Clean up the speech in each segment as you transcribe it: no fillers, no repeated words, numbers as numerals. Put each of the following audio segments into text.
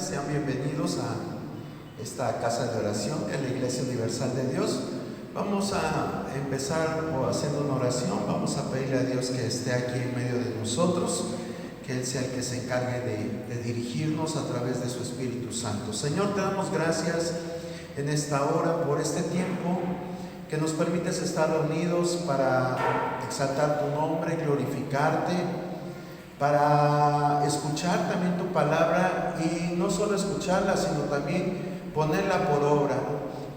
sean bienvenidos a esta casa de oración que es la Iglesia Universal de Dios. Vamos a empezar haciendo una oración. Vamos a pedirle a Dios que esté aquí en medio de nosotros, que Él sea el que se encargue de dirigirnos a través de su Espíritu Santo. Señor, te damos gracias en esta hora por este tiempo que nos permites estar reunidos para exaltar tu nombre, glorificarte, para escuchar también tu palabra y no solo escucharla, sino también ponerla por obra.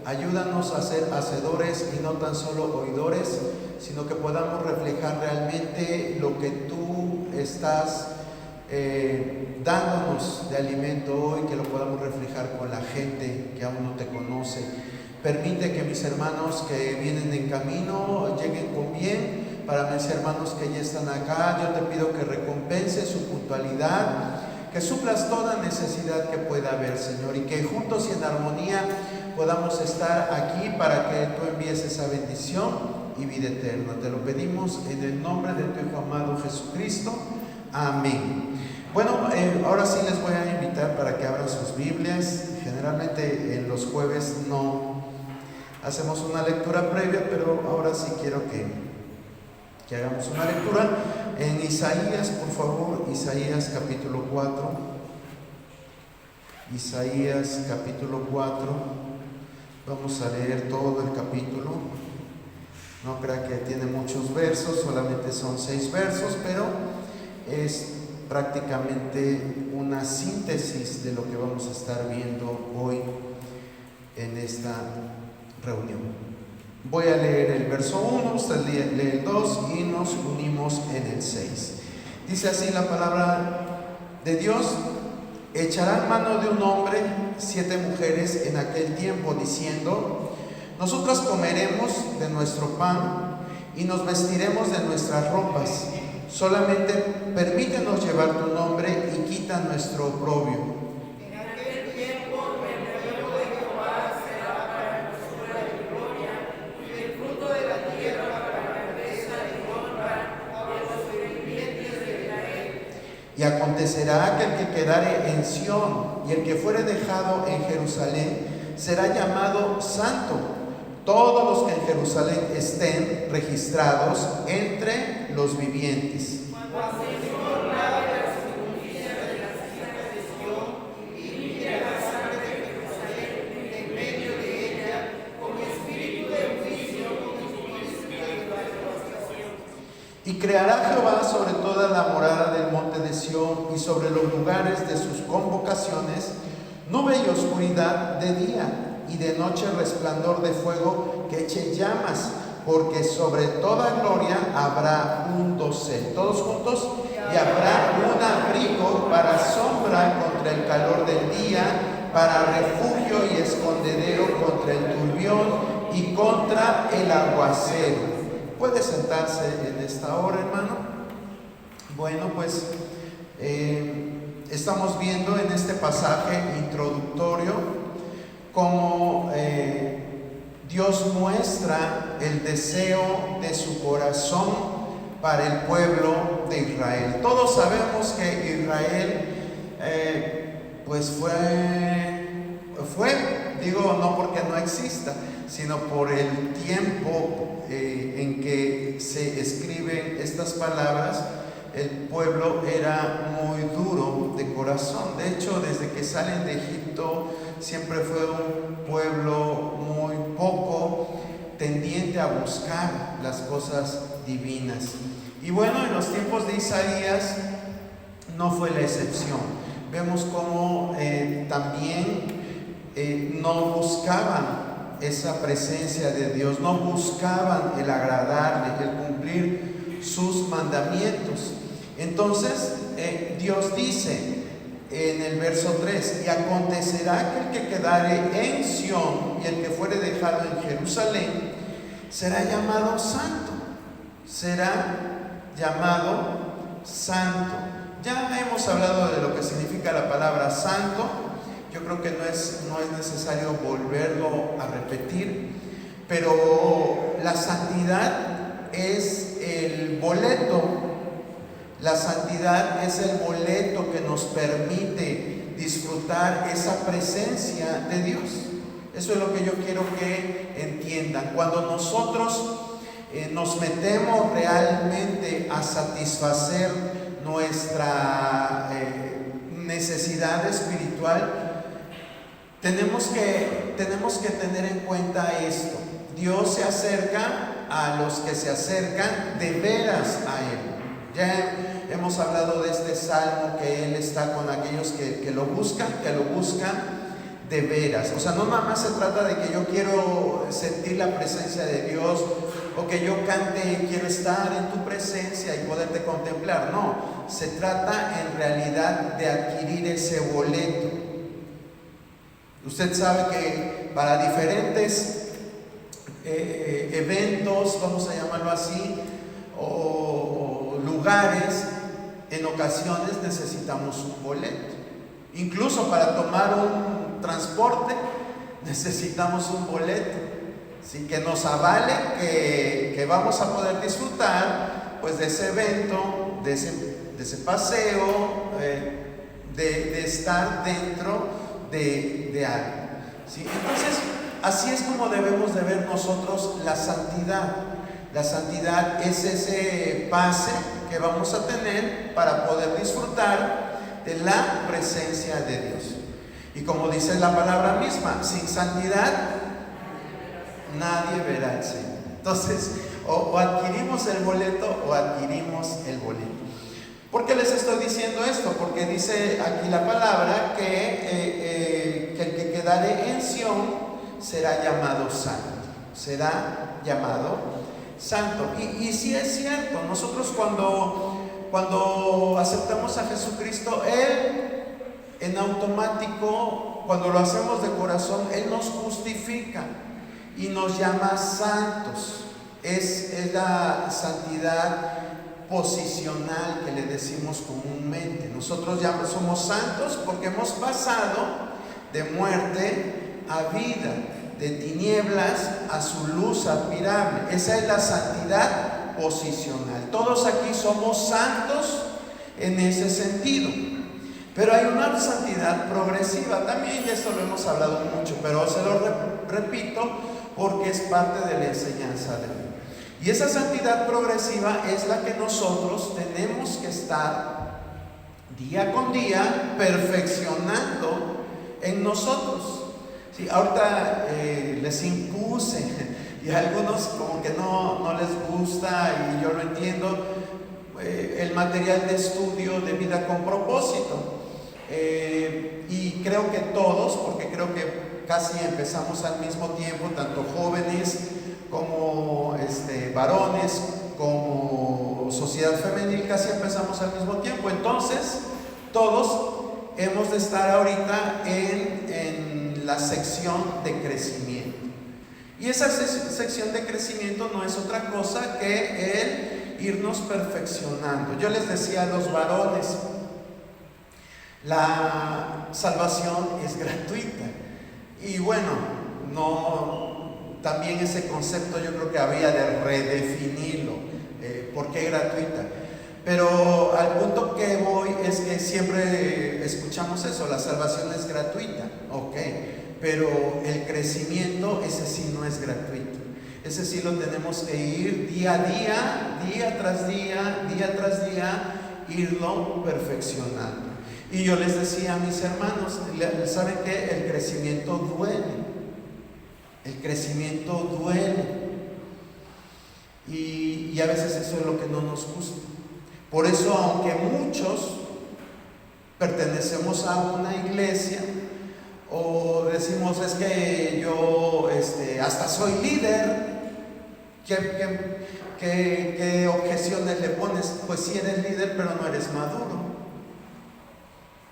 Ayúdanos a ser hacedores y no tan solo oidores, sino que podamos reflejar realmente lo que tú estás dándonos de alimento hoy, que lo podamos reflejar con la gente que aún no te conoce. Permite que mis hermanos que vienen en camino lleguen con bien. Para mis hermanos que ya están acá, yo te pido que recompense su puntualidad, que suplas toda necesidad que pueda haber, Señor, y que juntos y en armonía podamos estar aquí para que tú envíes esa bendición y vida eterna. Te lo pedimos en el nombre de tu Hijo amado Jesucristo. Amén. Bueno, ahora sí les voy a invitar para que abran sus Biblias. Generalmente en los jueves no hacemos una lectura previa, pero ahora sí quiero que hagamos una lectura en Isaías, por favor. Isaías capítulo 4. Isaías capítulo 4. Vamos a leer todo el capítulo. No crea que tiene muchos versos, solamente son 6 versos, pero es prácticamente una síntesis de lo que vamos a estar viendo hoy en esta reunión. Voy a leer el verso 1, usted lee el 2 y nos unimos en el 6. Dice así la palabra de Dios: echarán mano de un hombre 7 mujeres en aquel tiempo, diciendo: nosotras comeremos de nuestro pan y nos vestiremos de nuestras ropas. Solamente permítenos llevar tu nombre y quita nuestro oprobio. Y acontecerá que el que quedare en Sión y el que fuere dejado en Jerusalén será llamado santo. Todos los que en Jerusalén estén registrados entre los vivientes. Y creará Jehová sobre toda la morada del monte de Sión y sobre los lugares de sus convocaciones nube y oscuridad de día, y de noche resplandor de fuego que eche llamas, porque sobre toda gloria habrá un dosel. Todos juntos: y habrá un abrigo para sombra contra el calor del día, para refugio y escondedero contra el turbión y contra el aguacero. ¿Puede sentarse en esta hora, hermano? Bueno, pues estamos viendo en este pasaje introductorio cómo Dios muestra el deseo de su corazón para el pueblo de Israel. Todos sabemos que Israel pues fue, digo, no porque no exista, sino por el tiempo en que se escriben estas palabras. El pueblo era muy duro de corazón. De hecho, desde que salen de Egipto siempre fue un pueblo muy poco tendiente a buscar las cosas divinas. Y bueno, en los tiempos de Isaías no fue la excepción. Vemos cómo también no buscaban esa presencia de Dios, no buscaban el agradarle, el cumplir sus mandamientos. Entonces Dios dice en el verso 3: y acontecerá que el que quedare en Sión y el que fuere dejado en Jerusalén será llamado santo. Será llamado santo. Ya hemos hablado de lo que significa la palabra santo. Yo creo que no es necesario volverlo a repetir, pero la santidad es el boleto. La santidad es el boleto que nos permite disfrutar disfrutar esa presencia de Dios. Eso es lo que yo quiero que entiendan. Cuando nosotros nos metemos realmente a satisfacer nuestra necesidad espiritual, tenemos que tener en cuenta esto. Dios se acerca a los que se acercan de veras a Él. Ya hemos hablado de este salmo, que Él está con aquellos que lo buscan de veras. O sea, no nada más se trata de que yo quiero sentir la presencia de Dios, o que yo cante, quiero estar en tu presencia y poderte contemplar. No, se trata en realidad de adquirir ese boleto. Usted sabe que para diferentes eventos, vamos a llamarlo así, o lugares, en ocasiones necesitamos un boleto. Incluso para tomar un transporte necesitamos un boleto, ¿sí? Que nos avale que vamos a poder disfrutar pues de ese evento, de ese paseo, de estar dentro de algo, ¿sí? Entonces, así es como debemos de ver nosotros la santidad. La santidad es ese pase que vamos a tener para poder disfrutar de la presencia de Dios. Y como dice la palabra misma, sin santidad nadie verá al Señor. Entonces, o adquirimos el boleto o adquirimos el boleto. ¿Por qué les estoy diciendo esto? Porque dice aquí la palabra que el que quedare en Sión será llamado santo. Será llamado santo. Y sí es cierto, nosotros cuando aceptamos a Jesucristo, Él en automático, cuando lo hacemos de corazón, Él nos justifica y nos llama santos. Es la santidad posicional que le decimos comúnmente. Nosotros ya somos santos porque hemos pasado de muerte a vida, de tinieblas a su luz admirable. Esa es la santidad posicional. Todos aquí somos santos en ese sentido. Pero hay una santidad progresiva también, y esto lo hemos hablado mucho, pero se lo repito porque es parte de la enseñanza de Dios. Y esa santidad progresiva es la que nosotros tenemos que estar día con día perfeccionando en nosotros. Sí, ahorita les impuse y a algunos como que no les gusta, y yo lo entiendo, el material de estudio de vida con propósito. Y creo que todos, porque creo que casi empezamos al mismo tiempo, tanto jóvenes como varones, como sociedad femenil, casi empezamos al mismo tiempo. Entonces, todos hemos de estar ahorita en la sección de crecimiento. Y esa sección de crecimiento no es otra cosa que el irnos perfeccionando. Yo les decía a los varones, la salvación es gratuita. Y bueno, también ese concepto yo creo que había de redefinirlo. ¿Por qué gratuita? Pero al punto que voy es que siempre escuchamos eso, la salvación es gratuita, ok, pero el crecimiento, ese sí no es gratuito. Ese sí lo tenemos que ir día a día, día tras día, irlo perfeccionando. Y yo les decía a mis hermanos, ¿saben qué? El crecimiento duele. El crecimiento duele. Y a veces eso es lo que no nos gusta. Por eso, aunque muchos pertenecemos a una iglesia, o decimos, es que yo hasta soy líder, ¿qué objeciones le pones? Pues sí eres líder, pero no eres maduro.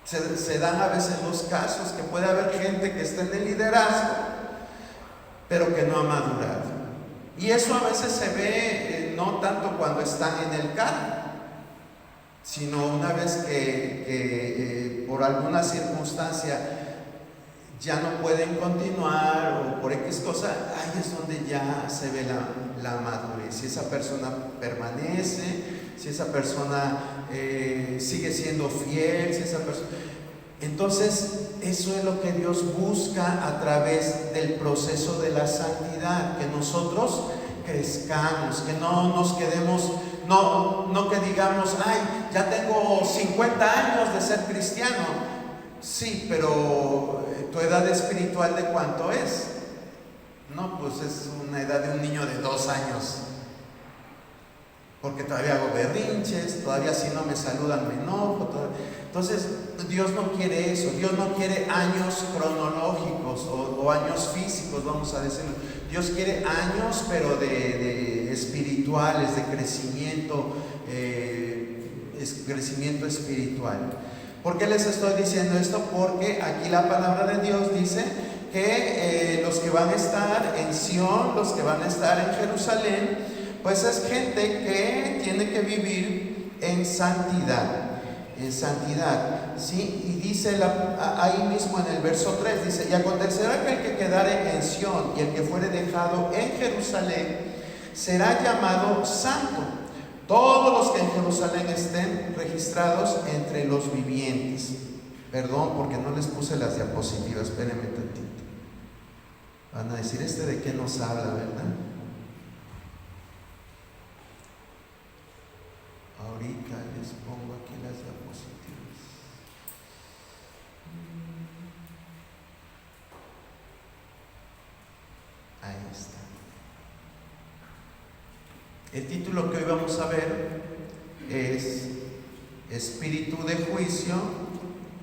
Se dan a veces los casos que puede haber gente que está en el liderazgo, pero que no ha madurado. Y eso a veces se ve no tanto cuando están en el cargo, sino una vez que por alguna circunstancia ya no pueden continuar, o por X cosa, ahí es donde ya se ve la madurez. Si esa persona permanece, si esa persona sigue siendo fiel, si esa persona... Entonces, eso es lo que Dios busca a través del proceso de la santidad, que nosotros crezcamos, que no nos quedemos, no que digamos, ay, ya tengo 50 años de ser cristiano. Sí, pero ¿tu edad espiritual de cuánto es? No, pues es una edad de un niño de 2 años. Porque todavía hago berrinches, todavía si no me saludan me enojo. Entonces, Dios no quiere eso. Dios no quiere años cronológicos o años físicos, vamos a decirlo. Dios quiere años, pero de espirituales, de crecimiento, crecimiento espiritual. ¿Por qué les estoy diciendo esto? Porque aquí la palabra de Dios dice que los que van a estar en Sión, los que van a estar en Jerusalén, pues es gente que tiene que vivir en santidad, ¿sí? Y dice ahí mismo en el verso 3, dice: y acontecerá que el que quedare en Sión y el que fuere dejado en Jerusalén será llamado santo, todos los que en Jerusalén estén registrados entre los vivientes. Perdón, porque no les puse las diapositivas, espérenme tantito. Van a decir, ¿de qué nos habla, verdad? Ahorita les pongo aquí las diapositivas. Ahí está. El título que hoy vamos a ver es Espíritu de juicio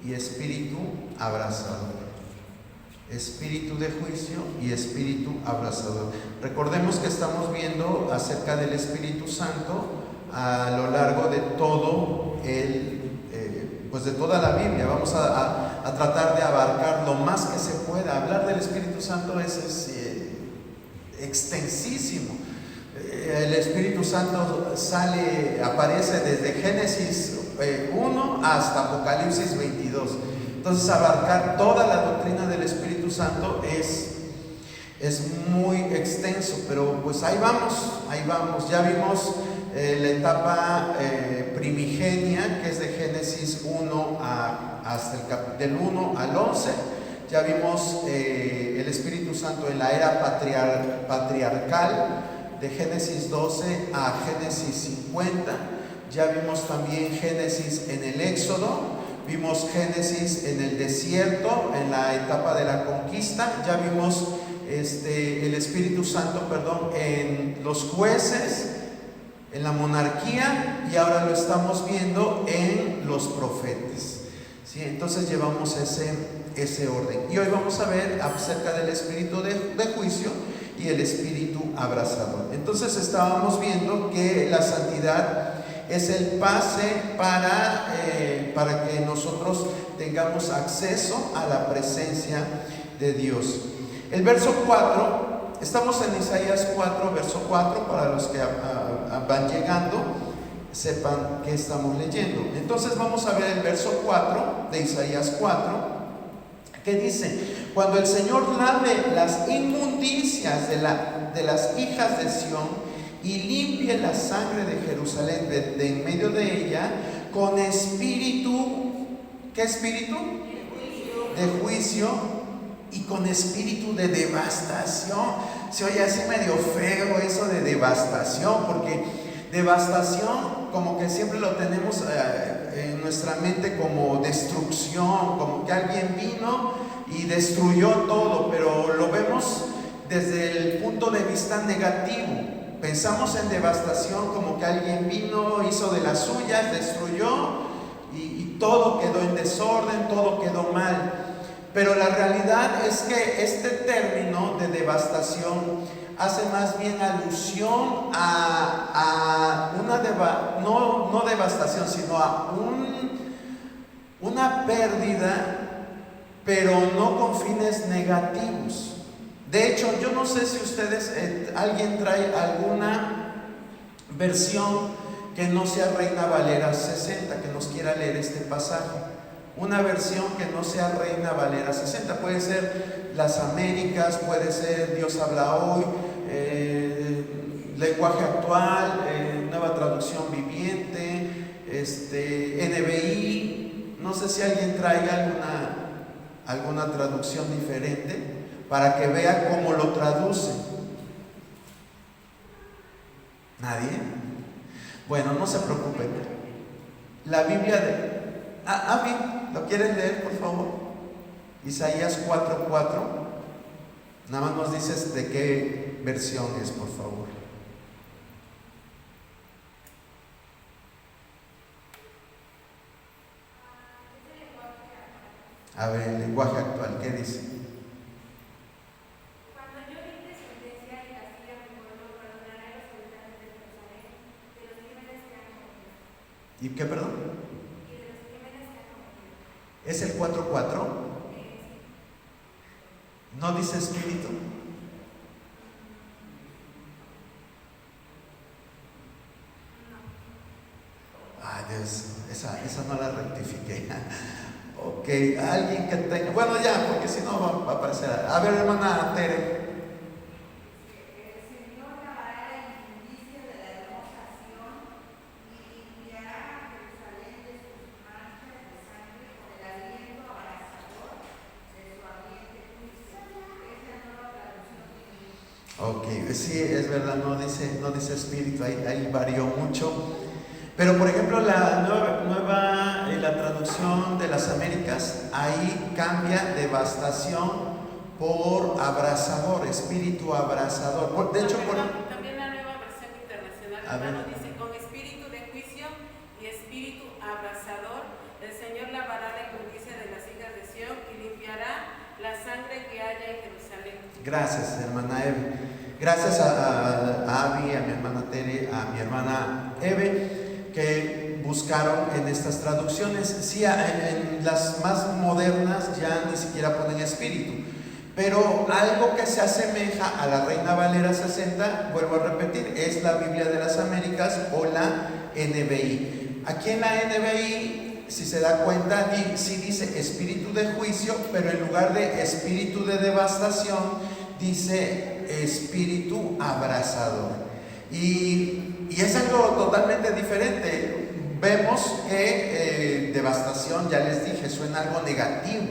y espíritu abrazador. Espíritu de juicio y espíritu abrazador. Recordemos que estamos viendo acerca del Espíritu Santo a lo largo de todo pues de toda la Biblia. Vamos a tratar de abarcar lo más que se pueda. Hablar del Espíritu Santo es extensísimo. El Espíritu Santo aparece desde Génesis 1 hasta Apocalipsis 22. Entonces, abarcar toda la doctrina del Espíritu Santo es muy extenso, pero pues ahí vamos. Ya vimos la etapa primigenia, que es de Génesis 1 hasta del 1 al 11. Ya vimos el Espíritu Santo en la era patriarcal, de Génesis 12 a Génesis 50. Ya vimos también Génesis en el Éxodo. Vimos Génesis en el desierto, en la etapa de la conquista. Ya vimos el Espíritu Santo, en los jueces, en la monarquía, y ahora lo estamos viendo en los profetas. ¿Sí? Entonces llevamos ese orden. Y hoy vamos a ver acerca del espíritu de juicio y el espíritu abrazador. Entonces estábamos viendo que la santidad es el pase para que nosotros tengamos acceso a la presencia de Dios. El verso 4, estamos en Isaías 4, verso 4, para los que van llegando, sepan que estamos leyendo. Entonces vamos a ver el verso 4 de Isaías 4, que dice: cuando el Señor lave las inmundicias de las hijas de Sión y limpie la sangre de Jerusalén de en medio de ella, con espíritu, ¿qué espíritu? De juicio y con espíritu de devastación. Se oye así medio feo eso de devastación, porque devastación como que siempre lo tenemos en nuestra mente como destrucción, como que alguien vino y destruyó todo, pero lo vemos desde el punto de vista negativo. Pensamos en devastación como que alguien vino, hizo de las suyas, destruyó y todo quedó en desorden, todo quedó mal. Pero la realidad es que este término de devastación hace más bien alusión a no devastación, sino a una pérdida, pero no con fines negativos. De hecho, yo no sé si ustedes, alguien trae alguna versión que no sea Reina Valera 60, que nos quiera leer este pasaje. Una versión que no sea Reina Valera 60, puede ser Las Américas, puede ser Dios habla hoy, lenguaje actual, nueva traducción viviente, NBI, No sé si alguien traiga alguna traducción diferente para que vea cómo lo traduce. ¿Nadie? Bueno, no se preocupen. La Biblia de... Abby, ¿lo quieren leer, por favor? Isaías 4:4. Nada más nos dices de qué versión es, por favor. A ver, el lenguaje actual, ¿qué dice? Cuando yo dicte sentencia y castigue a mi pueblo, perdonaré a los habitantes de Jerusalén de los crímenes que han cometido. ¿Y qué, perdón? Y de los crímenes que han cometido. ¿Es el 4:4? ¿No dice espíritu? Ay, Dios, esa no la rectifiqué. Ok, alguien que tenga... Bueno, ya, porque si no va a aparecer. A ver, hermana Tere. El Señor lavará la inmundicia de la hermosa Sión y limpiará a Jerusalén de sus manchas de sangre con el aliento abrasador de su ardiente juicio. Es la nueva traducción de Ok, sí, es verdad, no dice espíritu, ahí varió mucho. Pero por ejemplo la la traducción de las Américas, ahí cambia devastación por abrasador, espíritu abrasador. De hecho, también la nueva versión internacional dice: con espíritu de juicio y espíritu abrasador, el Señor lavará la inmundicia de las hijas de Sión y limpiará la sangre que haya en Jerusalén. Gracias, hermana Eve. Gracias a Abby, a mi hermana Tere, a mi hermana Eve, que buscaron en estas traducciones. Sí, en las más modernas ya ni siquiera ponen espíritu, pero algo que se asemeja a la Reina Valera 60, vuelvo a repetir, es la Biblia de las Américas o la NBI. Aquí en la NBI, si se da cuenta, sí dice espíritu de juicio, pero en lugar de espíritu de devastación, dice espíritu abrasador. Y es algo totalmente diferente. Vemos que devastación, ya les dije, suena algo negativo,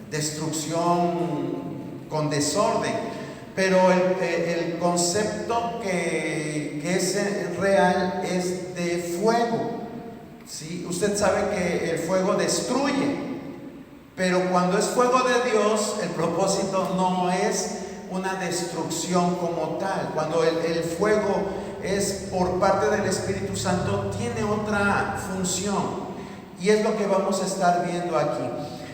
destrucción con desorden, pero el concepto que es real es de fuego. ¿Sí? Usted sabe que el fuego destruye, pero cuando es fuego de Dios, el propósito no es una destrucción como tal. Cuando el fuego es por parte del Espíritu Santo, tiene otra función, y es lo que vamos a estar viendo aquí.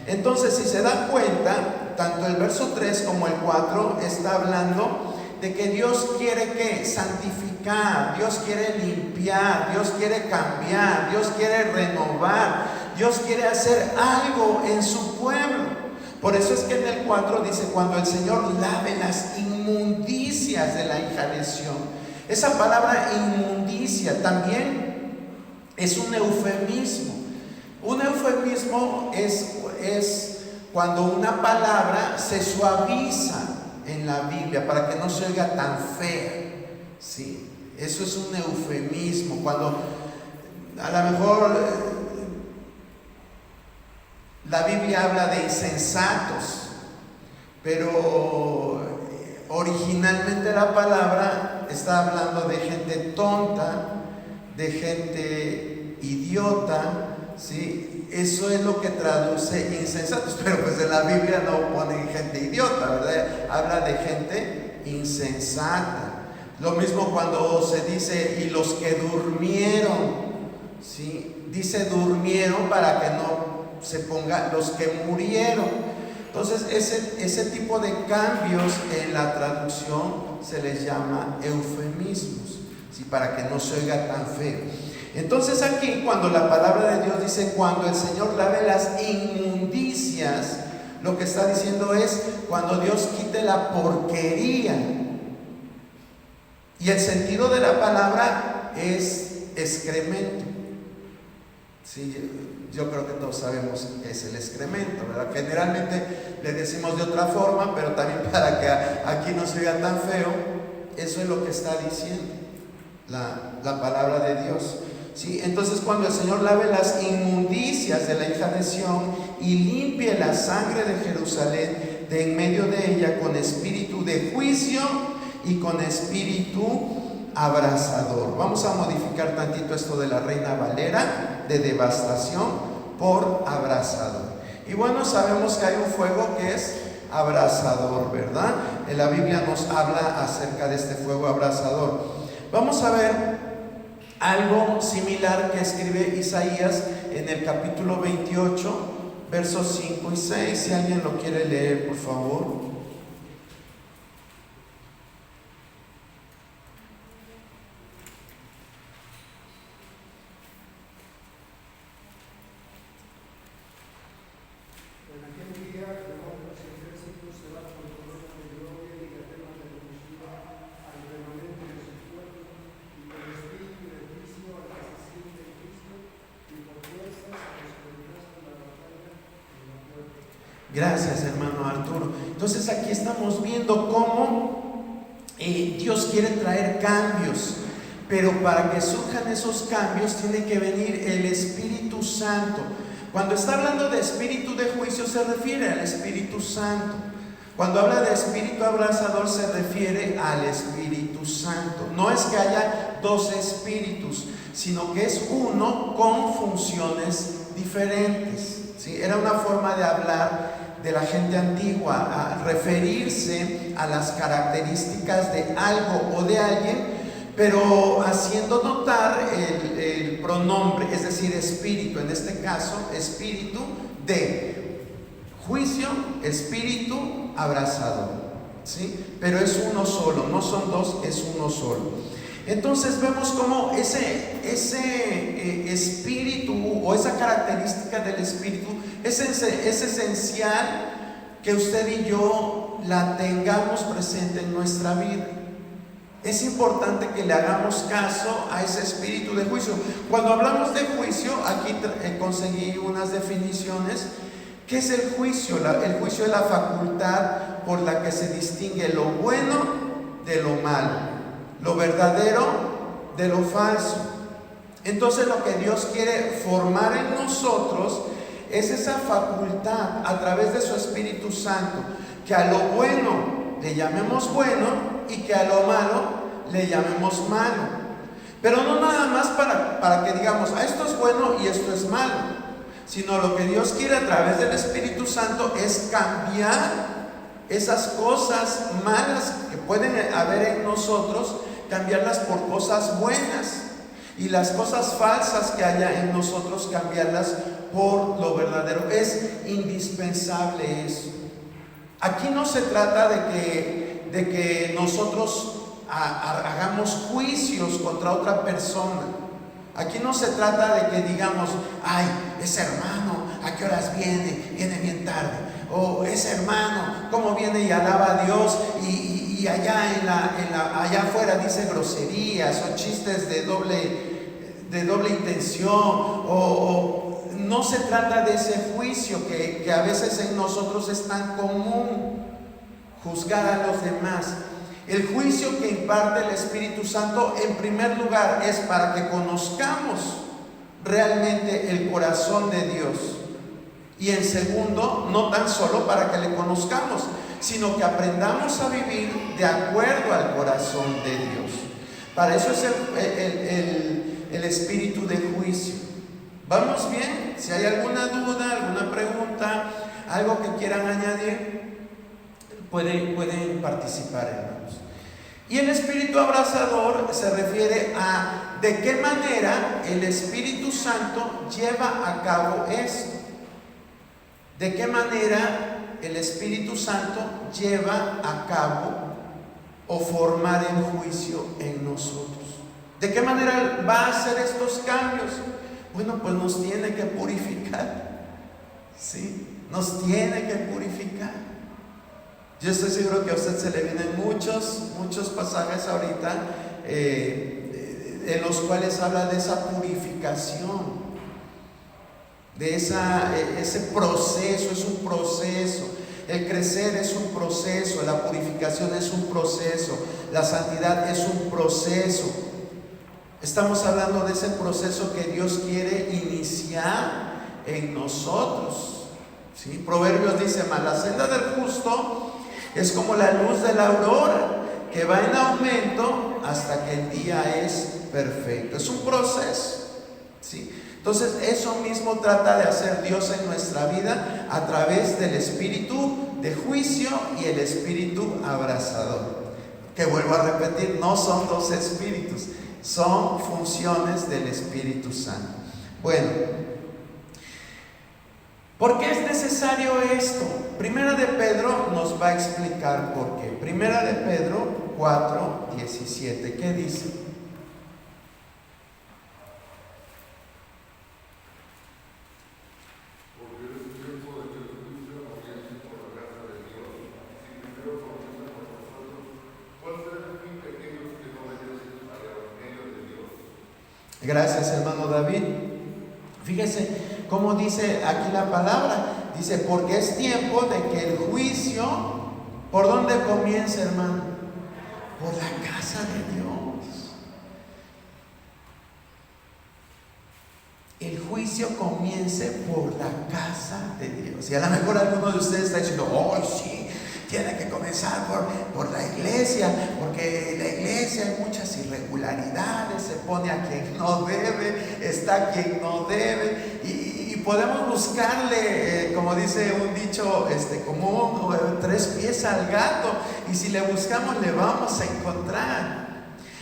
Entonces, si se dan cuenta, tanto el verso 3 como el 4 está hablando de que Dios quiere que santificar, Dios quiere limpiar, Dios quiere cambiar, Dios quiere renovar, Dios quiere hacer algo en su pueblo. Por eso es que en el 4 dice: cuando el Señor lave las inmundicias de la hija de Sión. Esa palabra inmundicia también es un eufemismo. Un eufemismo es cuando una palabra se suaviza en la Biblia para que no se oiga tan fea. ¿Sí? Eso es un eufemismo. Cuando a lo mejor la Biblia habla de insensatos, pero originalmente la palabra está hablando de gente tonta, de gente idiota, ¿sí? Eso es lo que traduce insensatos, pero pues en la Biblia no pone gente idiota, ¿verdad? Habla de gente insensata. Lo mismo cuando se dice: y los que durmieron, ¿sí? Dice durmieron para que no se ponga los que murieron. Entonces ese tipo de cambios en la traducción se les llama eufemismos, ¿sí? Para que no se oiga tan feo. Entonces aquí, cuando la palabra de Dios dice cuando el Señor lave las inmundicias, lo que está diciendo es cuando Dios quite la porquería. Y el sentido de la palabra es excremento. Sí, yo creo que todos sabemos qué es el excremento, ¿verdad? Generalmente le decimos de otra forma, pero también para que aquí no se oiga tan feo, eso es lo que está diciendo la palabra de Dios. ¿sí? Entonces, cuando el Señor lave las inmundicias de la hija de Sión y limpie la sangre de Jerusalén de en medio de ella con espíritu de juicio y con espíritu abrasador. Vamos a modificar tantito esto de la Reina Valera, de devastación por abrasador. Y bueno, sabemos que hay un fuego que es abrasador, ¿verdad? En la Biblia nos habla acerca de este fuego abrasador. Vamos a ver algo similar que escribe Isaías en el capítulo 28, versos 5 y 6. Si alguien lo quiere leer, por favor. Gracias, hermano Arturo. Entonces aquí estamos viendo cómo Dios quiere traer cambios, pero para que surjan esos cambios tiene que venir el Espíritu Santo. Cuando está hablando de espíritu de juicio se refiere al Espíritu Santo. Cuando habla de espíritu abrasador se refiere al Espíritu Santo. No es que haya dos espíritus, sino que es uno con funciones diferentes, ¿sí? Era una forma de hablar de la gente antigua, a referirse a las características de algo o de alguien, pero haciendo notar el pronombre, es decir, espíritu, en este caso, espíritu de juicio, espíritu abrasador, ¿sí? Pero es uno solo, no son dos, es uno solo. Entonces vemos cómo ese espíritu o esa característica del espíritu es esencial que usted y yo la tengamos presente en nuestra vida. Es importante que le hagamos caso a ese espíritu de juicio. Cuando hablamos de juicio, aquí conseguí unas definiciones. ¿Qué es el juicio? El juicio es la facultad por la que se distingue lo bueno de lo malo, lo verdadero de lo falso. Entonces lo que Dios quiere formar en nosotros es esa facultad a través de su Espíritu Santo, que a lo bueno le llamemos bueno y que a lo malo le llamemos malo. Pero no nada más para que digamos, esto es bueno y esto es malo, sino lo que Dios quiere a través del Espíritu Santo es cambiar esas cosas malas que pueden haber en nosotros, cambiarlas por cosas buenas, y las cosas falsas que haya en nosotros, cambiarlas por lo verdadero. Es indispensable eso. Aquí no se trata de que nosotros hagamos juicios contra otra persona. Aquí no se trata de que digamos, ay, ese hermano, ¿a qué horas viene? Viene bien tarde. O ese hermano, ¿cómo viene y alaba a Dios? Y allá allá afuera dice groserías o chistes de doble intención. O no se trata de ese juicio que a veces en nosotros es tan común, juzgar a los demás. El juicio que imparte el Espíritu Santo, en primer lugar, es para que conozcamos realmente el corazón de Dios. Y en segundo, no tan solo para que le conozcamos, sino que aprendamos a vivir de acuerdo al corazón de Dios. Para eso es el espíritu de juicio. ¿Vamos bien? Si hay alguna duda, alguna pregunta, algo que quieran añadir, pueden participar, hermanos. Y el espíritu abrasador se refiere a de qué manera el Espíritu Santo lleva a cabo esto. De qué manera el Espíritu Santo lleva a cabo o formar el juicio en nosotros. ¿De qué manera va a hacer estos cambios? Bueno, pues nos tiene que purificar. ¿Sí? Nos tiene que purificar. Yo estoy seguro que a usted se le vienen muchos pasajes ahorita en los cuales habla de esa purificación, de ese proceso. Es un proceso. El crecer es un proceso, la purificación es un proceso, la santidad es un proceso. Estamos hablando de ese proceso que Dios quiere iniciar en nosotros, ¿sí? Proverbios dice: mas la senda del justo es como la luz de la aurora, que va en aumento hasta que el día es perfecto. Es un proceso, ¿sí? Entonces eso mismo trata de hacer Dios en nuestra vida a través del espíritu de juicio y el espíritu abrazador, que vuelvo a repetir, no son dos espíritus, son funciones del Espíritu Santo. Bueno, ¿por qué es necesario esto? Primera de Pedro nos va a explicar por qué. Primera de Pedro 4:17, ¿qué dice? Gracias, hermano David. Fíjese cómo dice aquí la palabra. Dice: porque es tiempo de que el juicio, ¿por dónde comienza, hermano? Por la casa de Dios. El juicio comience por la casa de Dios. Y a lo mejor alguno de ustedes está diciendo: oh, sí, tiene que comenzar por la iglesia, porque en la iglesia hay muchas irregularidades, se pone a quien no debe, está quien no debe, y podemos buscarle, como dice un dicho común, 3 pies al gato, y si le buscamos le vamos a encontrar.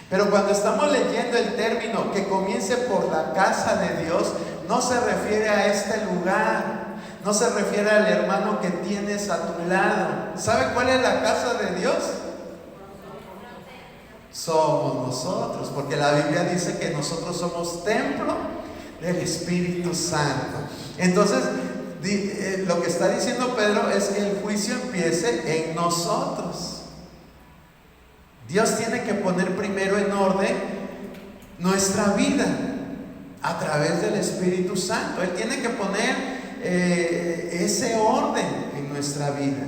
Pero cuando estamos leyendo el término que comience por la casa de Dios, no se refiere a este lugar. No se refiere al hermano que tienes a tu lado. ¿Sabe cuál es la casa de Dios? Somos nosotros, porque la Biblia dice que nosotros somos templo del Espíritu Santo. Entonces, lo que está diciendo Pedro es que el juicio empiece en nosotros. Dios tiene que poner primero en orden nuestra vida a través del Espíritu Santo. Él tiene que poner ese orden en nuestra vida.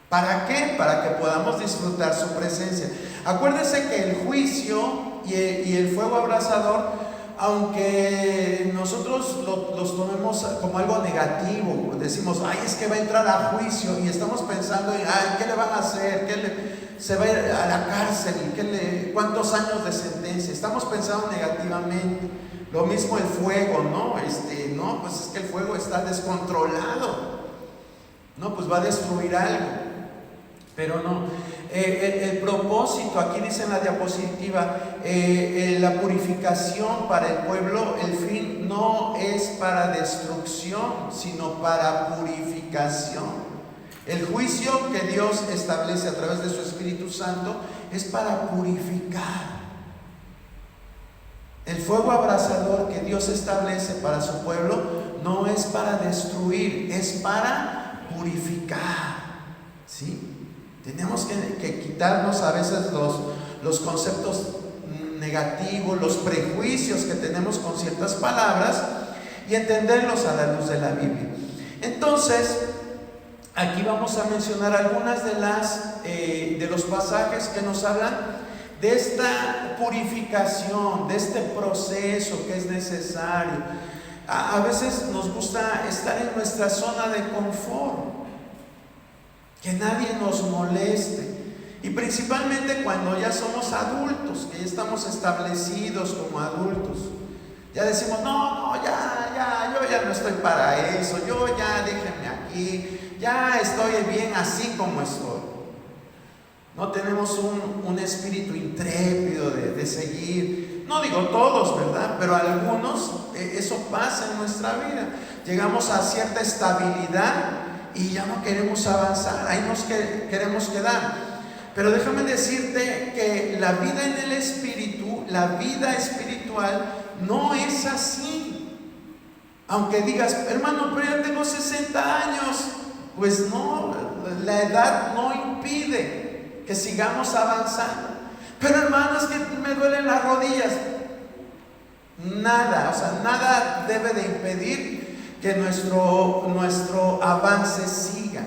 ¿Para qué? Para que podamos disfrutar su presencia. Acuérdense que el juicio y el fuego abrasador, aunque nosotros los tomemos como algo negativo, decimos: ay, es que va a entrar a juicio, y estamos pensando en: ay, ¿qué le van a hacer? Se va a ir a la cárcel, ¿cuántos años de sentencia? Estamos pensando negativamente. Lo mismo el fuego, ¿no? No, pues es que el fuego está descontrolado. No, pues va a destruir algo. Pero no. El propósito, aquí dice en la diapositiva, la purificación para el pueblo, el fin no es para destrucción, sino para purificación. El juicio que Dios establece a través de su Espíritu Santo es para purificar. El fuego abrasador que Dios establece para su pueblo no es para destruir, es para purificar, ¿sí? Tenemos que quitarnos a veces los conceptos negativos, los prejuicios que tenemos con ciertas palabras, y entenderlos a la luz de la Biblia. Entonces, aquí vamos a mencionar algunas de los pasajes que nos hablan de esta purificación, de este proceso que es necesario. A veces nos gusta estar en nuestra zona de confort, que nadie nos moleste, y principalmente cuando ya somos adultos, que ya estamos establecidos como adultos, ya decimos: no, yo ya no estoy para eso, yo ya déjenme aquí, ya estoy bien así como estoy. No tenemos un espíritu intrépido de seguir. No digo todos, ¿verdad? Pero algunos, eso pasa en nuestra vida. Llegamos a cierta estabilidad y ya no queremos avanzar, ahí nos queremos quedar. Pero déjame decirte que la vida en el espíritu, la vida espiritual, no es así. Aunque digas: hermano, pero ya tengo 60 años. Pues no, la edad no impide que sigamos avanzando. Pero hermanos, que me duelen las rodillas. Nada debe de impedir que nuestro avance siga.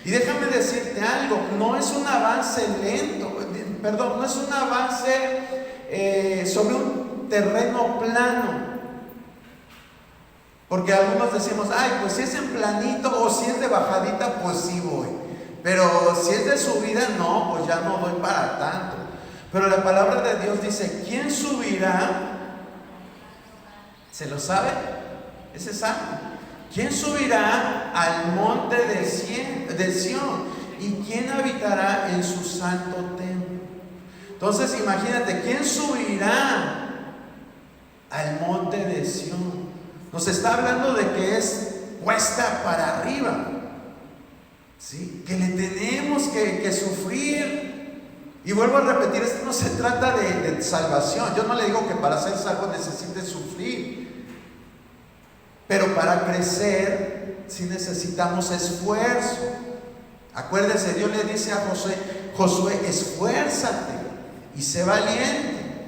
Y déjame decirte algo: no es un avance lento, no es un avance sobre un terreno plano. Porque algunos decimos, ay, pues si es en planito o si es de bajadita, pues sí voy. Pero si es de subida, no, pues ya no doy para tanto. Pero la palabra de Dios dice, ¿quién subirá? ¿Se lo sabe? Ese es algo. ¿Quién subirá al monte de Sión? ¿Y quién habitará en su santo templo? Entonces imagínate, ¿quién subirá al monte de Sión? Nos está hablando de que es cuesta para arriba, ¿sí? Que le tenemos que sufrir. Y vuelvo a repetir, esto no se trata de salvación. Yo no le digo que para ser salvo necesite sufrir, pero para crecer sí necesitamos esfuerzo. Acuérdese, Dios le dice a Josué, esfuérzate y sé valiente,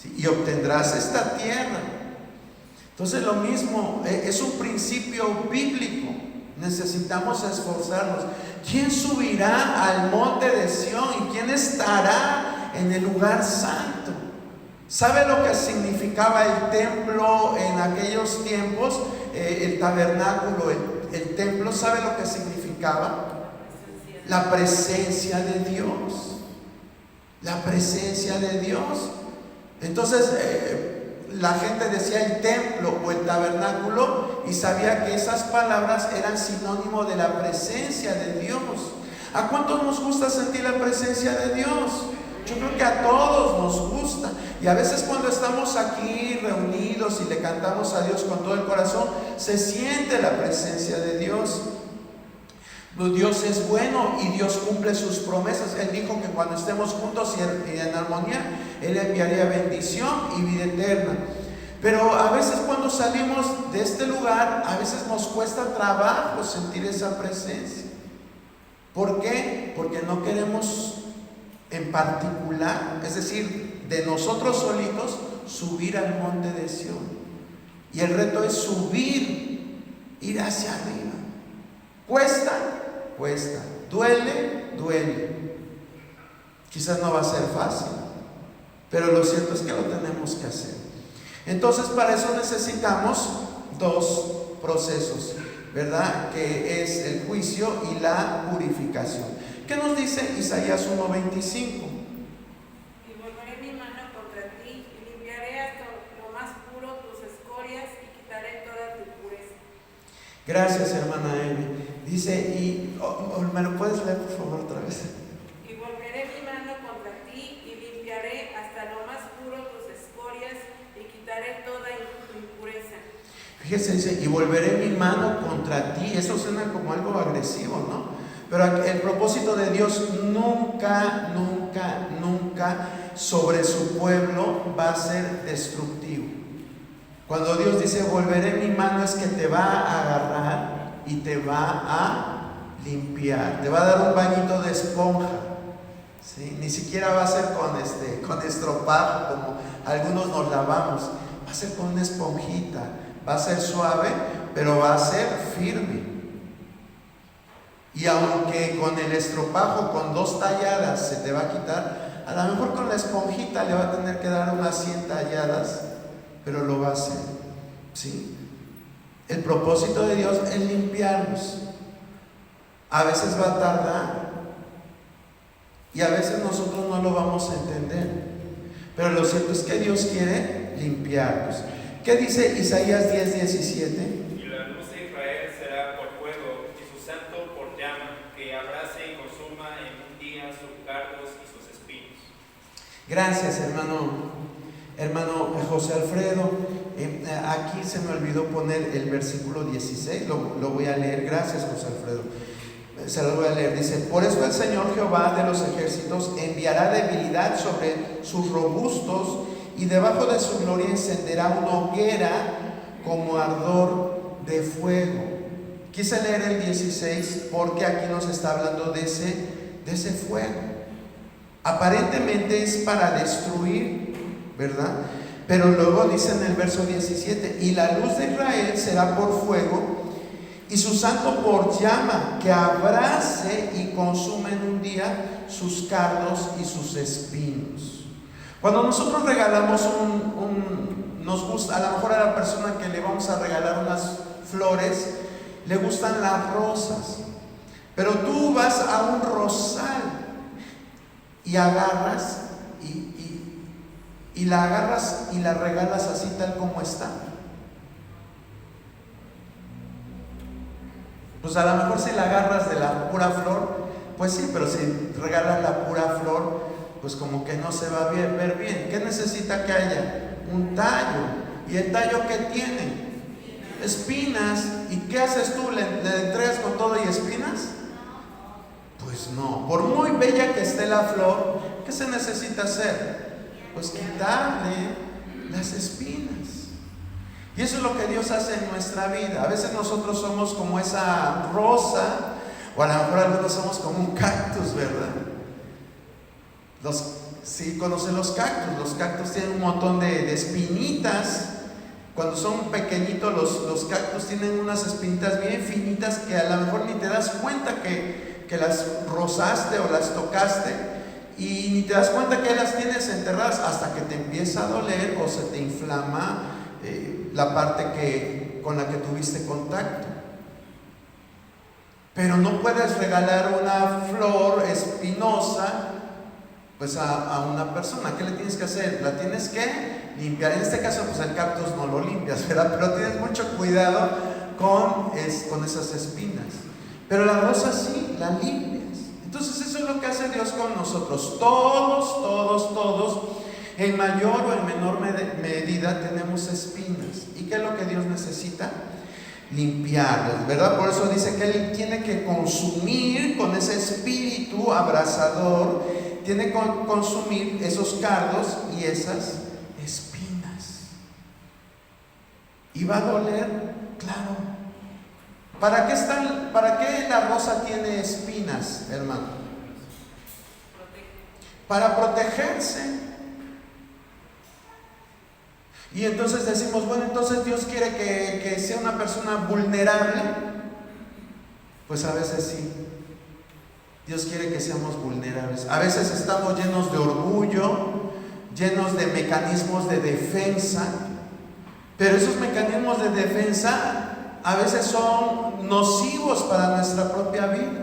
¿sí? Y obtendrás esta tierra. Entonces lo mismo, es un principio bíblico. Necesitamos esforzarnos. ¿Quién subirá al monte de Sión y quién estará en el lugar santo? ¿Sabe lo que significaba el templo en aquellos tiempos? El tabernáculo, el templo, ¿sabe lo que significaba? La presencia de Dios. La presencia de Dios. Entonces, la gente decía el templo o el tabernáculo y sabía que esas palabras eran sinónimo de la presencia de Dios. ¿A cuántos nos gusta sentir la presencia de Dios? Yo creo que a todos nos gusta. Y a veces cuando estamos aquí reunidos y le cantamos a Dios con todo el corazón, se siente la presencia de Dios. Dios es bueno y Dios cumple sus promesas. Él dijo que cuando estemos juntos y en armonía, Él enviaría bendición y vida eterna. Pero a veces cuando salimos de este lugar, a veces nos cuesta trabajo sentir esa presencia. ¿Por qué? Porque no queremos en particular, es decir, de nosotros solitos, subir al monte de Sión. Y el reto es subir, ir hacia arriba. Cuesta, duele. Quizás no va a ser fácil, pero lo cierto es que lo tenemos que hacer. Entonces, para eso necesitamos dos procesos, ¿verdad? Que es el juicio y la purificación. ¿Qué nos dice Isaías 1:25? Y volveré mi mano contra ti y limpiaré hasta lo más puro tus escorias y quitaré toda tu pureza. Gracias, hermana Emi. Dice, ¿me lo puedes leer por favor otra vez? Y volveré mi mano contra ti y limpiaré hasta lo más puro tus escorias y quitaré toda tu impureza. Fíjese, dice, y volveré mi mano contra ti. Eso suena como algo agresivo, ¿no? Pero el propósito de Dios nunca sobre su pueblo va a ser destructivo. Cuando Dios dice, volveré mi mano, es que te va a agarrar y te va a limpiar, te va a dar un bañito de esponja, ¿sí? Ni siquiera va a ser con estropajo como algunos nos lavamos, va a ser con una esponjita, va a ser suave, pero va a ser firme. Y aunque con el estropajo, con 2 talladas se te va a quitar, a lo mejor con la esponjita le va a tener que dar unas 100 talladas, pero lo va a hacer, ¿sí? El propósito de Dios es limpiarnos. A veces va a tardar y a veces nosotros no lo vamos a entender, pero lo cierto es que Dios quiere limpiarnos. ¿Qué dice Isaías 10:17? Y la luz de Israel será por fuego y su santo por llama, que abrase y consuma en un día sus cardos y sus espinos. Gracias, hermano José Alfredo. Aquí se me olvidó poner el versículo 16, lo voy a leer. Gracias, José Alfredo. Se lo voy a leer. Dice, por eso el Señor Jehová de los ejércitos enviará debilidad sobre sus robustos y debajo de su gloria encenderá una hoguera como ardor de fuego. Quise leer el 16 porque aquí nos está hablando de ese fuego. Aparentemente es para destruir, ¿verdad? Pero luego dice en el verso 17, y la luz de Israel será por fuego y su santo por llama, que abrase y consume en un día sus cardos y sus espinos. Cuando nosotros regalamos nos gusta, a lo mejor a la persona que le vamos a regalar unas flores, le gustan las rosas, pero tú vas a un rosal y agarras y la agarras y la regalas así tal como está. Pues a lo mejor si la agarras de la pura flor, pues sí, pero si regalas la pura flor, pues como que no se va a ver bien. ¿Qué necesita que haya? Un tallo. ¿Y el tallo qué tiene? Espinas. ¿Y qué haces tú? ¿Le entregas con todo y espinas? Pues no. Por muy bella que esté la flor, ¿qué se necesita hacer? Pues quitarle las espinas. Y eso es lo que Dios hace en nuestra vida. A veces nosotros somos como esa rosa, o a lo mejor algunos somos como un cactus, ¿verdad? Sí, conocen los cactus tienen un montón de espinitas. Cuando son pequeñitos los cactus tienen unas espinitas bien finitas que a lo mejor ni te das cuenta que las rozaste o las tocaste, y ni te das cuenta que las tienes enterradas hasta que te empieza a doler o se te inflama la parte con la que tuviste contacto. Pero no puedes regalar una flor espinosa pues a una persona. ¿Qué le tienes que hacer? La tienes que limpiar. En este caso pues el cactus no lo limpias, ¿verdad? Pero tienes mucho cuidado con esas espinas. Pero la rosa sí, la limpias. Entonces eso es lo que hace Dios con nosotros. Todos, en mayor o en menor medida tenemos espinas. ¿Y qué es lo que Dios necesita? Limpiarlas, ¿verdad? Por eso dice que Él tiene que consumir con ese espíritu abrasador, tiene que consumir esos cardos y esas espinas. ¿Y va a doler? Claro. ¿Para qué la rosa tiene espinas, hermano? Para protegerse. Y entonces decimos, bueno, entonces Dios quiere que sea una persona vulnerable. Pues a veces sí. Dios quiere que seamos vulnerables. A veces estamos llenos de orgullo, llenos de mecanismos de defensa, pero esos mecanismos de defensa a veces son nocivos para nuestra propia vida.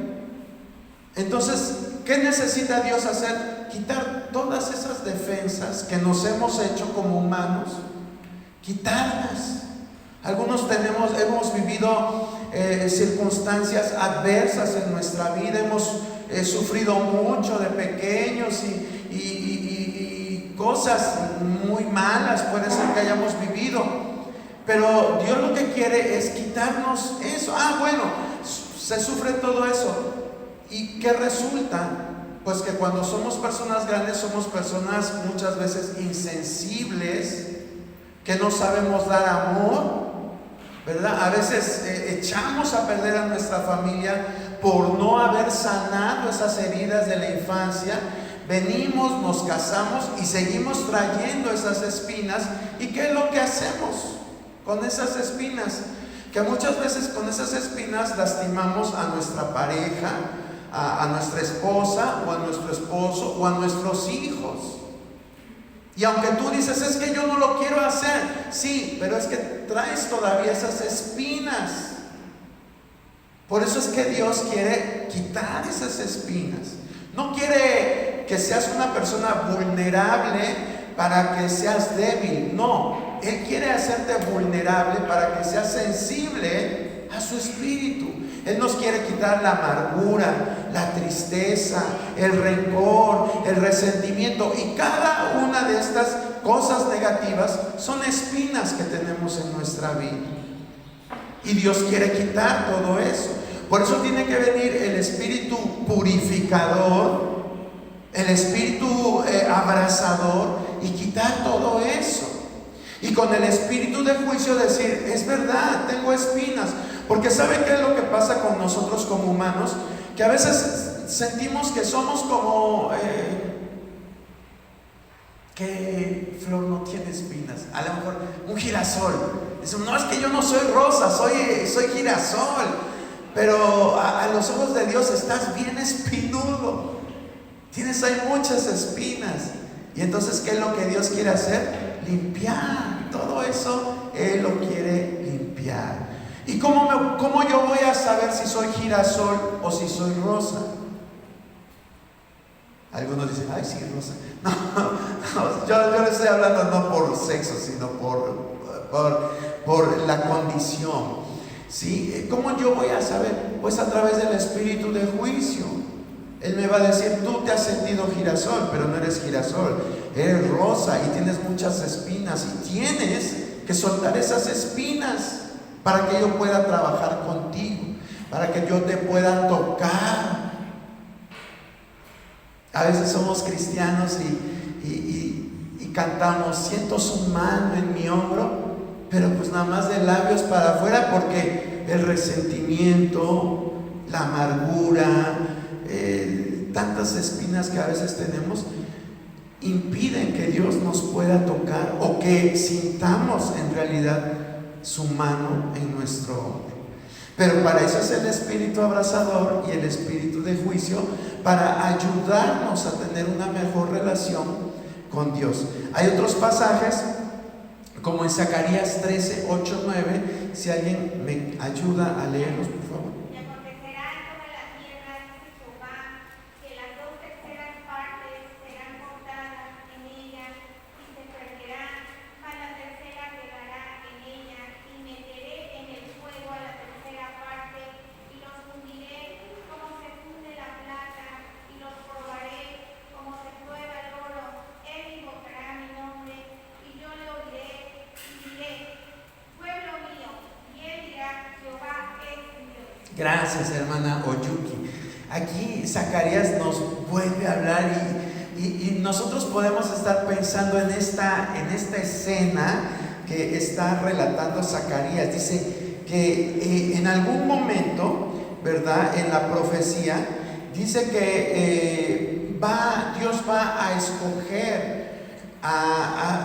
Entonces, ¿qué necesita Dios hacer? Quitar todas esas defensas que nos hemos hecho como humanos, quitarlas. Algunos hemos vivido circunstancias adversas en nuestra vida, hemos sufrido mucho de pequeños y cosas muy malas puede ser que hayamos vivido, pero Dios lo que quiere es quitarnos eso. Bueno, se sufre todo eso. ¿Y qué resulta? Pues que cuando somos personas grandes somos personas muchas veces insensibles, que no sabemos dar amor, ¿verdad? A veces echamos a perder a nuestra familia por no haber sanado esas heridas de la infancia. Venimos, nos casamos y seguimos trayendo esas espinas. ¿Y qué es lo que hacemos con esas espinas? Que muchas veces con esas espinas lastimamos a nuestra pareja, a nuestra esposa o a nuestro esposo o a nuestros hijos. Y aunque tú dices, es que yo no lo quiero hacer, sí, pero es que traes todavía esas espinas. Por eso es que Dios quiere quitar esas espinas. No quiere que seas una persona vulnerable para que seas débil, no. Él quiere hacerte vulnerable para que seas sensible a su espíritu. Él nos quiere quitar la amargura, la tristeza, el rencor, el resentimiento, y cada una de estas cosas negativas son espinas que tenemos en nuestra vida. Y Dios quiere quitar todo eso. Por eso tiene que venir el espíritu purificador, el espíritu abrazador, y quitar todo eso. Y con el espíritu de juicio decir, es verdad, tengo espinas. Porque ¿saben qué es lo que pasa con nosotros como humanos? Que a veces sentimos que somos como que flor no tiene espinas. A lo mejor un girasol. Dicen, no, es que yo no soy rosa, soy girasol. Pero a los ojos de Dios estás bien espinudo. Tienes ahí muchas espinas. Y entonces, ¿qué es lo que Dios quiere hacer? Limpiar. Todo eso Él lo quiere limpiar. ¿Y cómo yo voy a saber si soy girasol o si soy rosa? Algunos dicen, ay, sí, rosa. No, yo le estoy hablando no por sexo, sino por la condición. ¿Sí? ¿Cómo yo voy a saber? Pues a través del espíritu de juicio. Él me va a decir, tú te has sentido girasol, pero no eres girasol, eres rosa y tienes muchas espinas, y tienes que soltar esas espinas para que yo pueda trabajar contigo, para que yo te pueda tocar. A veces somos cristianos y cantamos, siento su mano en mi hombro, pero pues nada más de labios para afuera, porque el resentimiento, la amargura, tantas espinas que a veces tenemos impiden que Dios nos pueda tocar o que sintamos en realidad su mano en nuestro hombro. Pero para eso es el espíritu abrazador y el espíritu de juicio, para ayudarnos a tener una mejor relación con Dios. Hay otros pasajes como en Zacarías 13, 8, 9. Si alguien me ayuda a leerlos, por favor. Y acontecerá en toda la tierra, dice Jehová, que las 2/3 partes serán cortadas en ella y se perderán, mas la tercera quedará en ella, y meteré en el fuego a la tercera parte, y los fundiré como se funde la plata, y los probaré como se prueba el oro. Él invocará mi nombre, y yo le oiré, y diré, pueblo mío, y él dirá, Jehová es mi Dios. Gracias, hermana Oyuki. Aquí Zacarías nos vuelve a hablar y nosotros podemos estar pensando en esta escena que está relatando Zacarías. Dice que en algún momento, ¿verdad? En la profecía dice que Dios va a escoger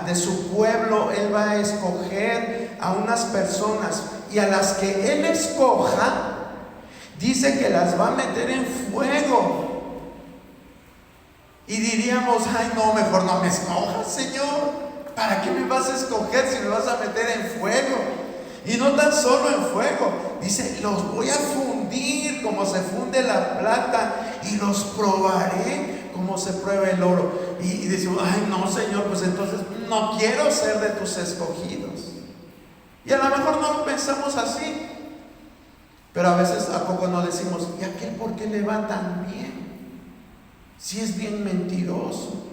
de su pueblo. Él va a escoger a unas personas, y a las que Él escoja, dice que las va a meter en fuego. Y diríamos, ay no, mejor no me escojas, Señor. ¿Para qué me vas a escoger si me vas a meter en fuego? Y no tan solo en fuego, dice, los voy a fundir como se funde la plata, y los probaré como se prueba el oro. Y decimos, ay no, Señor, pues entonces no quiero ser de tus escogidos. Y a lo mejor no lo pensamos así, pero a veces ¿a poco no decimos, y aquel por qué le va tan bien? Si es bien mentiroso,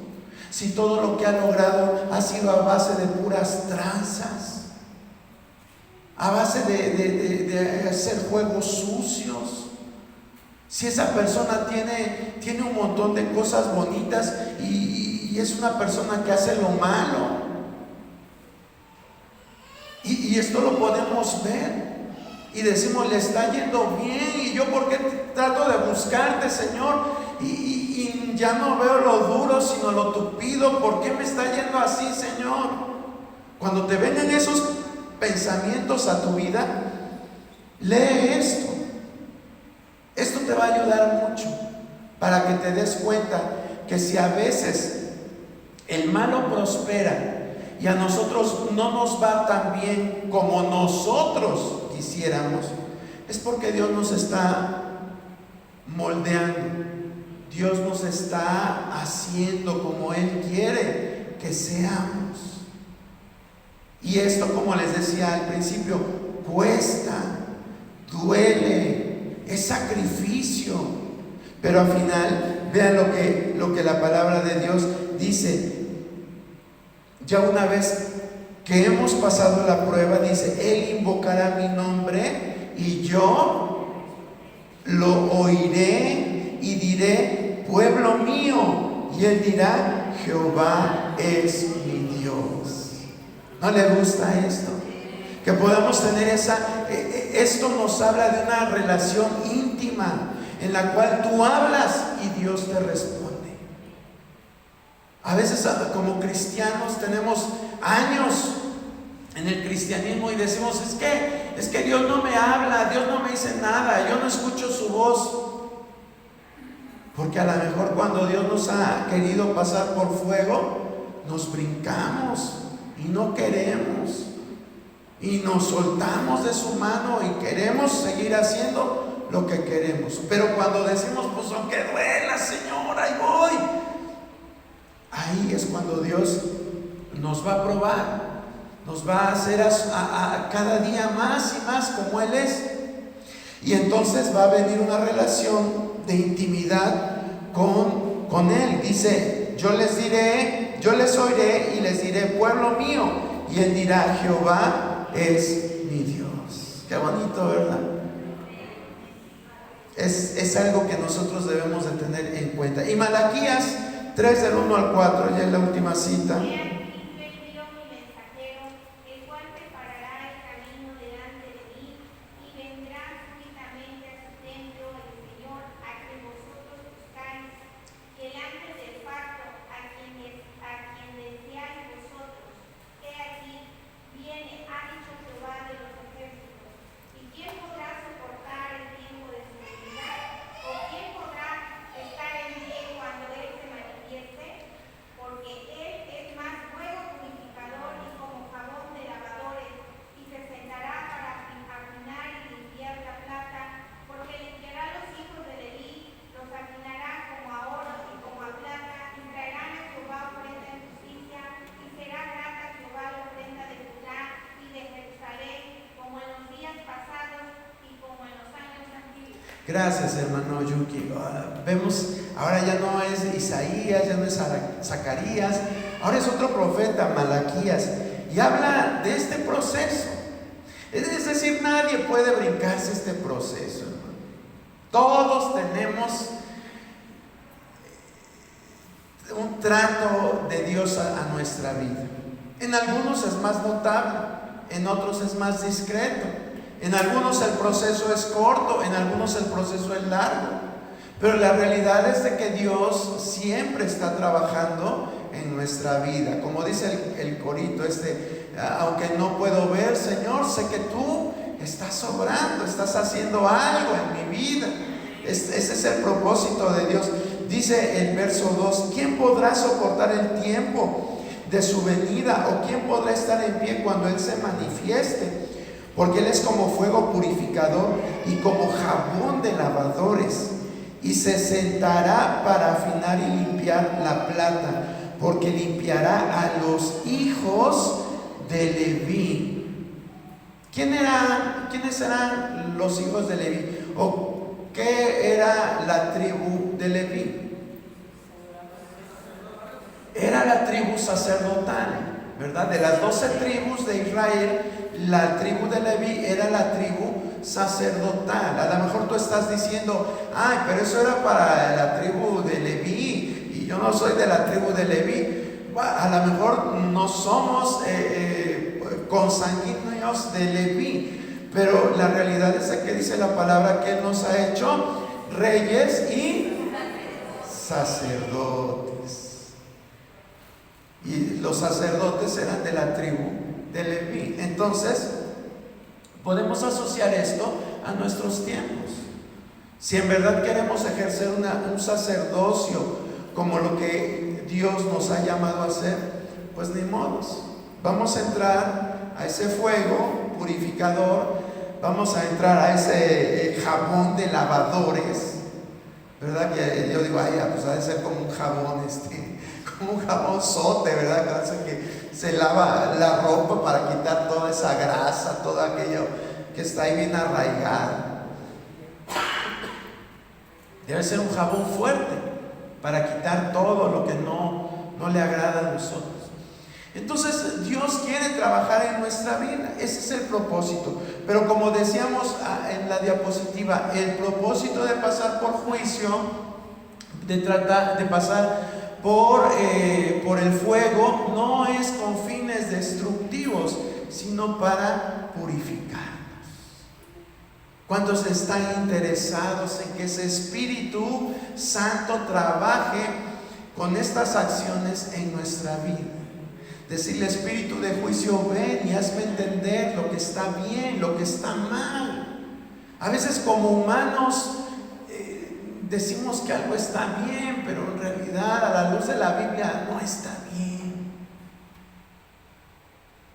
si todo lo que ha logrado ha sido a base de puras tranzas, a base de hacer juegos sucios. Si esa persona tiene un montón de cosas bonitas y es una persona que hace lo malo. Y esto lo podemos ver y decimos, le está yendo bien, y yo porque trato de buscarte, Señor, y ya no veo lo duro sino lo tupido. ¿Por qué me está yendo así, Señor? Cuando te vengan esos pensamientos a tu vida, lee esto. Esto te va a ayudar mucho para que te des cuenta que si a veces el malo prospera y a nosotros no nos va tan bien como nosotros quisiéramos, es porque Dios nos está moldeando. Dios nos está haciendo como Él quiere que seamos. Y esto, como les decía al principio, cuesta, duele, es sacrificio. Pero al final, vean lo que la palabra de Dios dice. Ya una vez que hemos pasado la prueba, dice, Él invocará mi nombre y yo lo oiré y diré, pueblo mío, y Él dirá, Jehová es mi Dios. ¿No le gusta esto? Que podamos tener esto nos habla de una relación íntima en la cual tú hablas y Dios te responde. A veces como cristianos tenemos años en el cristianismo y decimos, es que Dios no me habla, Dios no me dice nada, yo no escucho su voz. Porque a lo mejor cuando Dios nos ha querido pasar por fuego, nos brincamos y no queremos. Y nos soltamos de su mano y queremos seguir haciendo lo que queremos. Pero cuando decimos, pues aunque duela, Señor, ahí voy. Ahí es cuando Dios nos va a probar. Nos va a hacer a cada día más y más como Él es. Y entonces va a venir una relación de intimidad con Él. Dice, yo les oiré y les diré, pueblo mío. Y Él dirá, Jehová es mi Dios. Qué bonito, ¿verdad? Es algo que nosotros debemos de tener en cuenta. Y Malaquías 3 del 1 al 4, ya es la última cita. Gracias, hermano Yuki. Vemos, ahora ya no es Isaías, ya no es Zacarías, ahora es otro profeta, Malaquías, y habla de este proceso. Es decir, nadie puede brincarse este proceso, hermano. Todos tenemos un trato de Dios a nuestra vida. En algunos es más notable, en otros es más discreto. En algunos el proceso es corto, en algunos el proceso es largo. Pero la realidad es de que Dios siempre está trabajando en nuestra vida. Como dice el corito aunque no puedo ver, Señor, sé que tú estás obrando, estás haciendo algo en mi vida. Ese es el propósito de Dios. Dice el verso 2, ¿quién podrá soportar el tiempo de su venida? ¿O quién podrá estar en pie cuando Él se manifieste? Porque Él es como fuego purificador y como jabón de lavadores, y se sentará para afinar y limpiar la plata, porque limpiará a los hijos de Leví. ¿Quiénes eran los hijos de Leví? ¿O qué era la tribu de Leví? Era la tribu sacerdotal, ¿verdad? De las 12 tribus de Israel, la tribu de Leví era la tribu sacerdotal. A lo mejor tú estás diciendo, ay, pero eso era para la tribu de Leví y yo no soy de la tribu de Leví. Bueno, a lo mejor no somos consanguíneos de Leví, pero la realidad es que dice la palabra que Él nos ha hecho reyes y sacerdotes. Y los sacerdotes eran de la tribu de Leví. Entonces podemos asociar esto a nuestros tiempos. Si en verdad queremos ejercer un sacerdocio como lo que Dios nos ha llamado a hacer, pues ni modos. Vamos a entrar a ese fuego purificador, vamos a entrar a ese jabón de lavadores, ¿verdad? Que yo digo, ay, pues ha de ser como un jabón como un jabonzote, ¿verdad? Que se lava la ropa para quitar toda esa grasa, todo aquello que está ahí bien arraigado. Debe ser un jabón fuerte para quitar todo lo que no le agrada a nosotros. Entonces Dios quiere trabajar en nuestra vida, ese es el propósito. Pero como decíamos en la diapositiva, el propósito de pasar por juicio, de pasar por el fuego, no es con fines destructivos, sino para purificarnos. ¿Cuántos están interesados en que ese Espíritu Santo trabaje con estas acciones en nuestra vida? Decirle, Espíritu de juicio, ven y hazme entender lo que está bien, lo que está mal. A veces como humanos decimos que algo está bien, pero en realidad a la luz de la Biblia no está bien.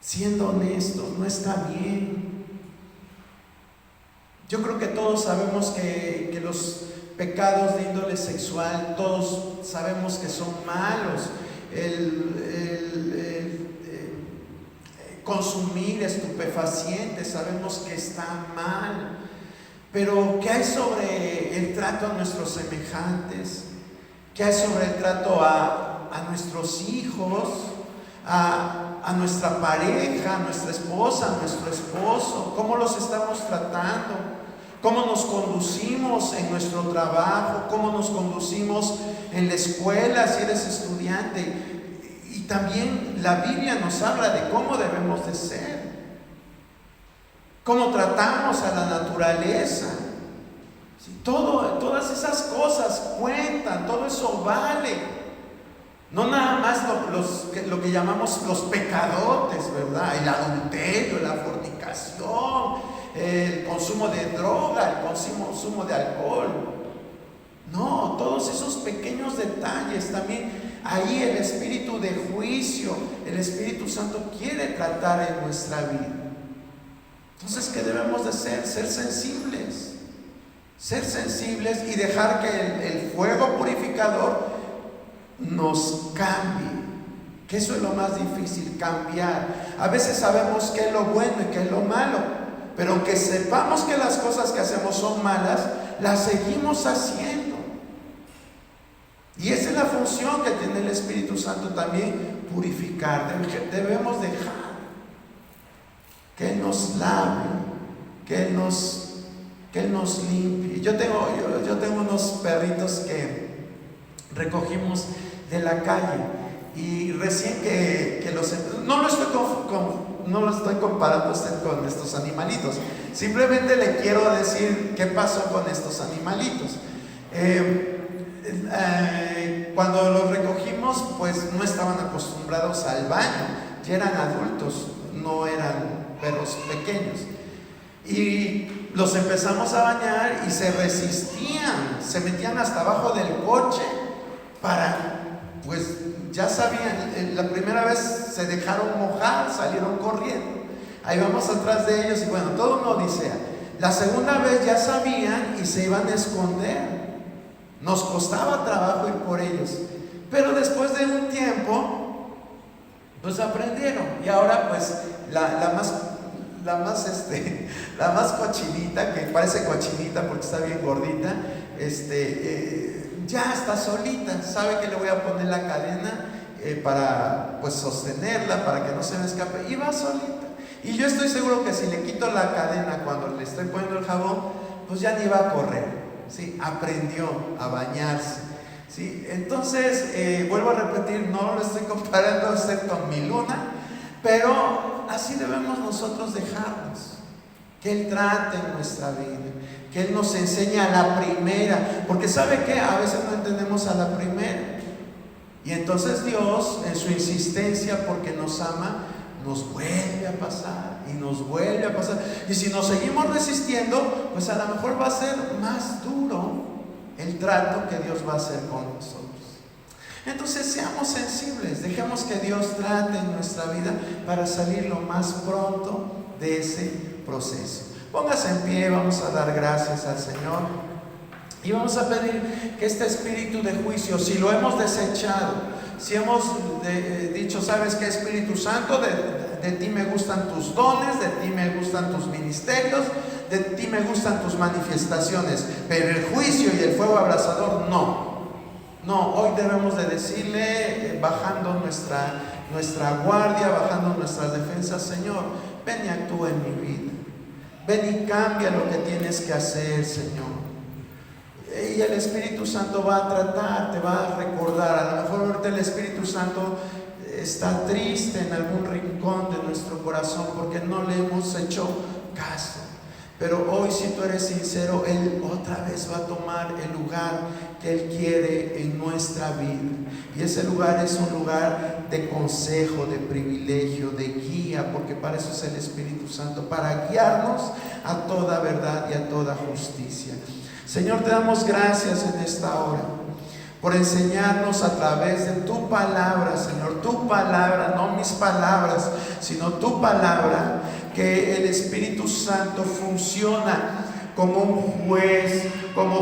siendo honestos, no está bien. Yo creo que todos sabemos que los pecados de índole sexual, todos sabemos que son malos. Consumir estupefacientes, sabemos que está mal. Pero ¿qué hay sobre el trato a nuestros semejantes? ¿Qué hay sobre el trato a nuestros hijos, a nuestra pareja, a nuestra esposa, a nuestro esposo? ¿Cómo los estamos tratando? ¿Cómo nos conducimos en nuestro trabajo? ¿Cómo nos conducimos en la escuela si eres estudiante? Y también la Biblia nos habla de cómo debemos de ser. Cómo tratamos a la naturaleza. Sí, todas esas cosas cuentan, todo eso vale. No nada más lo que llamamos los pecadotes, ¿verdad? El adulterio, la fornicación, el consumo de droga, el consumo de alcohol. No, todos esos pequeños detalles también. Ahí el espíritu de juicio, el Espíritu Santo quiere tratar en nuestra vida. Entonces, ¿qué debemos de hacer? Ser sensibles y dejar que el fuego purificador nos cambie, que eso es lo más difícil, cambiar. A veces sabemos qué es lo bueno y qué es lo malo, pero aunque sepamos que las cosas que hacemos son malas, las seguimos haciendo. Y esa es la función que tiene el Espíritu Santo también, purificar. Debemos dejar que Él nos lave, que Él nos limpie. Yo tengo unos perritos que recogimos de la calle y recién que no lo estoy comparando a usted con estos animalitos, simplemente le quiero decir qué pasó con estos animalitos. Cuando los recogimos, pues no estaban acostumbrados al baño, ya eran adultos, no eran perros pequeños, y los empezamos a bañar y se resistían, se metían hasta abajo del coche pues ya sabían, la primera vez se dejaron mojar, salieron corriendo, ahí vamos atrás de ellos y bueno, todo una odisea. La segunda vez ya sabían y se iban a esconder, nos costaba trabajo ir por ellos, pero después de un tiempo pues aprendieron, y ahora pues la más cochinita, que parece cochinita porque está bien gordita, ya está solita, sabe que le voy a poner la cadena para pues sostenerla, para que no se me escape, y va solita. Y yo estoy seguro que si le quito la cadena cuando le estoy poniendo el jabón, pues ya ni va a correr, ¿sí? Aprendió a bañarse, ¿sí? Entonces, vuelvo a repetir, no lo estoy comparando a usted con mi Luna, pero así debemos nosotros dejarnos, que Él trate en nuestra vida, que Él nos enseñe a la primera, porque ¿sabe qué? A veces no entendemos a la primera, y entonces Dios, en su insistencia, porque nos ama, nos vuelve a pasar, y nos vuelve a pasar, y si nos seguimos resistiendo, pues a lo mejor va a ser más duro el trato que Dios va a hacer con nosotros. Entonces seamos sensibles, dejemos que Dios trate en nuestra vida para salir lo más pronto de ese proceso. Póngase en pie, vamos a dar gracias al Señor y vamos a pedir que este espíritu de juicio, si lo hemos desechado, si hemos dicho, ¿sabes qué, Espíritu Santo? De ti me gustan tus dones, de ti me gustan tus ministerios, de ti me gustan tus manifestaciones, pero el juicio y el fuego abrasador no. No, hoy debemos de decirle, bajando nuestra guardia, bajando nuestras defensas: Señor, ven y actúa en mi vida, ven y cambia lo que tienes que hacer, Señor. Y el Espíritu Santo va a tratar, te va a recordar. A lo mejor ahorita el Espíritu Santo está triste en algún rincón de nuestro corazón porque no le hemos hecho caso. Pero hoy, si tú eres sincero, Él otra vez va a tomar el lugar que Él quiere en nuestra vida. Y ese lugar es un lugar de consejo, de privilegio, de guía, porque para eso es el Espíritu Santo, para guiarnos a toda verdad y a toda justicia. Señor, te damos gracias en esta hora, por enseñarnos a través de tu palabra, Señor, tu palabra, no mis palabras, sino tu palabra, que el Espíritu Santo funciona como un juez, como